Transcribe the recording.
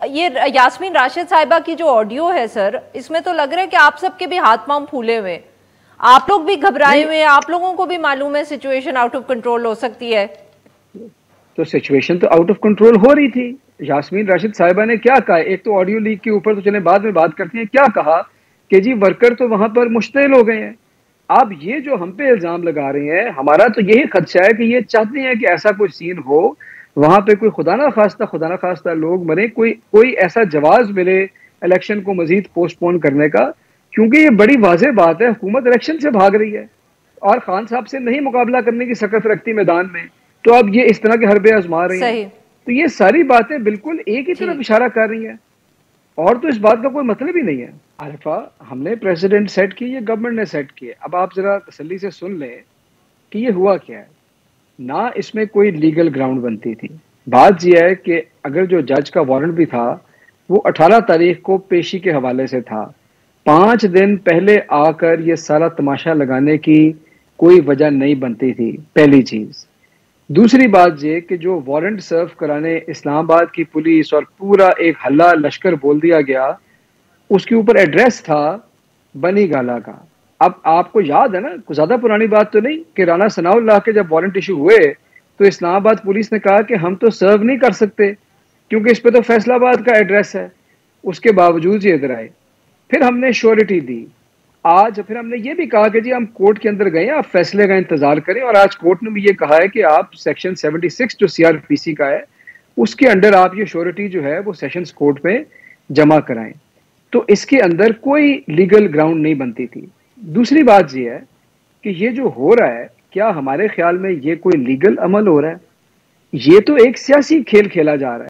ये यास्मीन राशिद साहिबा की जो ऑडियो है सर, इसमें तो लग रहा है कि आप सबके भी हाथ पांव फूले हुए, आप लोग भी घबराए हुए हैं, आप लोगों को भी मालूम है सिचुएशन आउट ऑफ कंट्रोल हो सकती है। तो सिचुएशन तो आउट ऑफ कंट्रोल हो रही थी। यास्मीन राशिद साहिबा ने क्या कहा, एक तो ऑडियो लीक के ऊपर तो चले बाद में बात करते हैं, क्या कहा कि जी वर्कर तो वहां पर मुश्तइल हो गए हैं। आप ये जो हम पे इल्जाम लगा रहे हैं, हमारा तो यही खदशा है कि ये चाहते हैं कि ऐसा कोई सीन हो वहां पे, कोई खुदा ना खास्ता लोग मरे, कोई कोई ऐसा जवाब मिले इलेक्शन को मजीद पोस्टपोन करने का। क्योंकि ये बड़ी वाजह बात है, हुकूमत इलेक्शन से भाग रही है और खान साहब से नहीं मुकाबला करने की सकत रखती मैदान में, तो अब ये इस तरह के हरबे आजमा रही हैं। सही। तो ये सारी बातें बिल्कुल एक ही जी। तरफ इशारा कर रही हैं और तो इस बात का कोई मतलब ही नहीं है। आरिफा, हमने प्रेसिडेंट सेट की, ये गवर्नमेंट ने सेट किए। अब आप जरा तसल्ली से सुन लें कि ये हुआ क्या है। ना इसमें कोई लीगल ग्राउंड बनती थी। बात यह है कि अगर जो जज का वारंट भी था वो 18 तारीख को पेशी के हवाले से था, 5 दिन पहले आकर ये सारा तमाशा लगाने की कोई वजह नहीं बनती थी, पहली चीज। दूसरी बात ये कि जो वारंट सर्व कराने इस्लामाबाद की पुलिस और पूरा एक हल्ला लश्कर बोल दिया गया, उसके ऊपर एड्रेस था बनी गाला का। अब आपको याद है ना, कुछ ज्यादा पुरानी बात तो नहीं, कि राना सनाउल्लाह के जब वारंट इशू हुए तो इस्लामाबाद पुलिस ने कहा कि हम तो सर्व नहीं कर सकते क्योंकि इस पे तो फैसलाबाद का एड्रेस है। उसके बावजूद ये इधर आए, फिर हमने श्योरिटी दी। आज फिर हमने ये भी कहा कि जी हम कोर्ट के अंदर गए, आप फैसले का इंतजार करें, और आज कोर्ट ने भी ये कहा है कि आप सेक्शन 76 जो सीआरपीसी का है उसके अंडर आप ये श्योरिटी जो है वो सेशंस कोर्ट में जमा कराएं। तो इसके अंदर कोई लीगल ग्राउंड नहीं बनती थी। दूसरी बात यह है कि ये जो हो रहा है, क्या हमारे ख्याल में ये कोई लीगल अमल हो रहा है? ये तो एक सियासी खेल खेला जा रहा है।